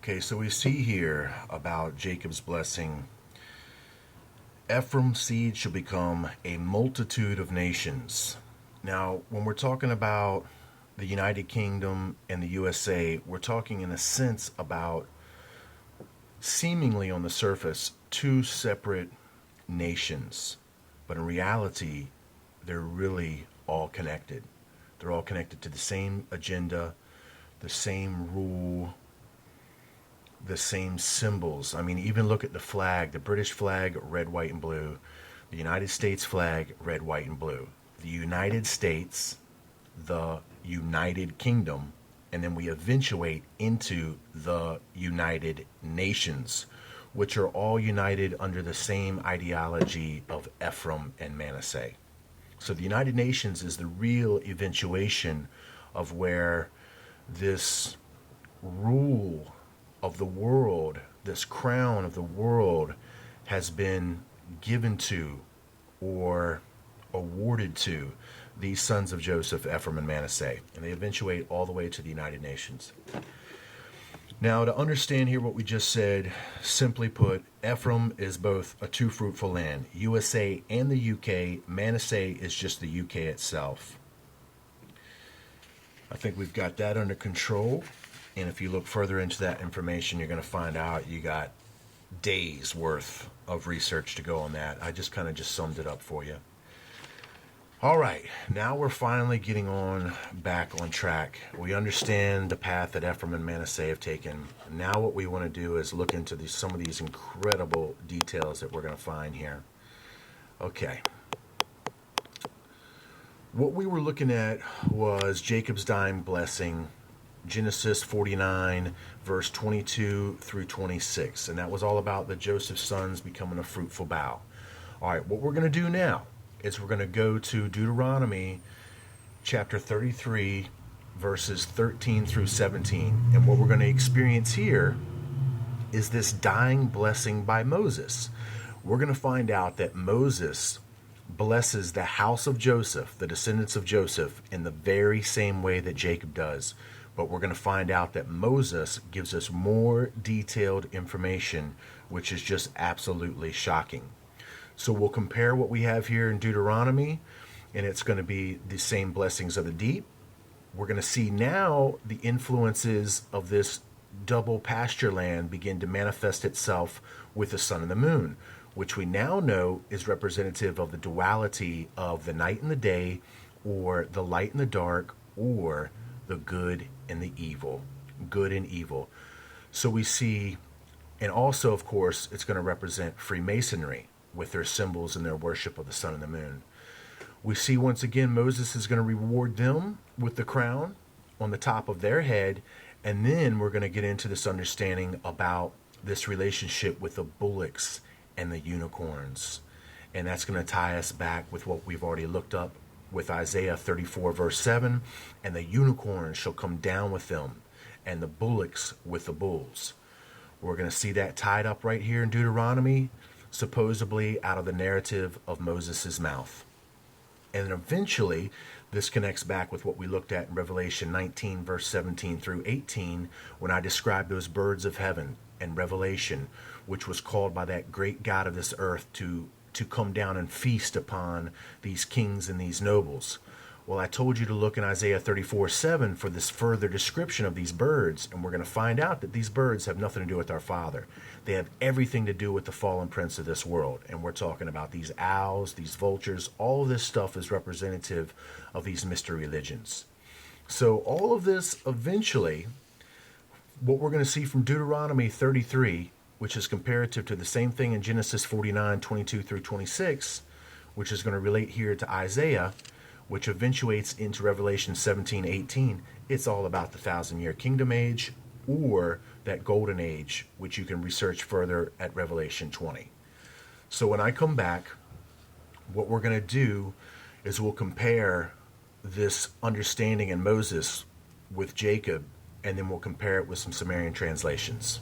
Okay, so we see here about Jacob's blessing. Ephraim's seed shall become a multitude of nations. Now, when we're talking about the United Kingdom and the USA, we're talking in a sense about seemingly on the surface two separate nations. But in reality, they're really all connected. They're all connected to the same agenda, the same rule, the same symbols. I mean, even look at the flag, the British flag, red, white, and blue. The United States flag, red, white, and blue. The United States, the United Kingdom, and then we eventuate into the United Nations, which are all united under the same ideology of Ephraim and Manasseh. So the United Nations is the real eventuation of where this rule of the world, this crown of the world, has been given to or awarded to these sons of Joseph, Ephraim and Manasseh. And they eventuate all the way to the United Nations. Now, to understand here what we just said, simply put, Ephraim is both a two fruitful land, USA and the UK. Manasseh is just the UK itself. I think we've got that under control. And if you look further into that information, you're going to find out you got days worth of research to go on that. I just kind of summed it up for you. All right, now we're finally getting back on track. We understand the path that Ephraim and Manasseh have taken. Now what we want to do is look into some of these incredible details that we're going to find here. Okay. What we were looking at was Jacob's dying blessing, Genesis 49, verse 22 through 26. And that was all about the Joseph's sons becoming a fruitful bough. All right, what we're going to do now is we're going to go to Deuteronomy chapter 33, verses 13 through 17. And what we're going to experience here is this dying blessing by Moses. We're going to find out that Moses blesses the house of Joseph, the descendants of Joseph, in the very same way that Jacob does. But we're going to find out that Moses gives us more detailed information, which is just absolutely shocking. So we'll compare what we have here in Deuteronomy, and it's going to be the same blessings of the deep. We're going to see now the influences of this double pasture land begin to manifest itself with the sun and the moon, which we now know is representative of the duality of the night and the day, or the light and the dark, or the good and the evil. Good and evil. So we see, and also, of course, it's going to represent Freemasonry, with their symbols and their worship of the sun and the moon. We see once again Moses is going to reward them with the crown on the top of their head, and then we're going to get into this understanding about this relationship with the bullocks and the unicorns. And that's going to tie us back with what we've already looked up with Isaiah 34 verse 7, and the unicorns shall come down with them, and the bullocks with the bulls. We're going to see that tied up right here in Deuteronomy, supposedly out of the narrative of Moses' mouth. And eventually, this connects back with what we looked at in Revelation 19, verse 17 through 18, when I described those birds of heaven and Revelation, which was called by that great God of this earth to come down and feast upon these kings and these nobles. Well, I told you to look in Isaiah 34:7 for this further description of these birds, and we're going to find out that these birds have nothing to do with our Father. They have everything to do with the fallen prince of this world, and we're talking about these owls, these vultures. All of this stuff is representative of these mystery religions. So all of this eventually, what we're going to see from Deuteronomy 33, which is comparative to the same thing in Genesis 49, 22 through 26, which is going to relate here to Isaiah, which eventuates into Revelation 17:18. It's all about the 1,000-year kingdom age, or that golden age, which you can research further at Revelation 20. So when I come back, what we're going to do is we'll compare this understanding in Moses with Jacob, and then we'll compare it with some Sumerian translations.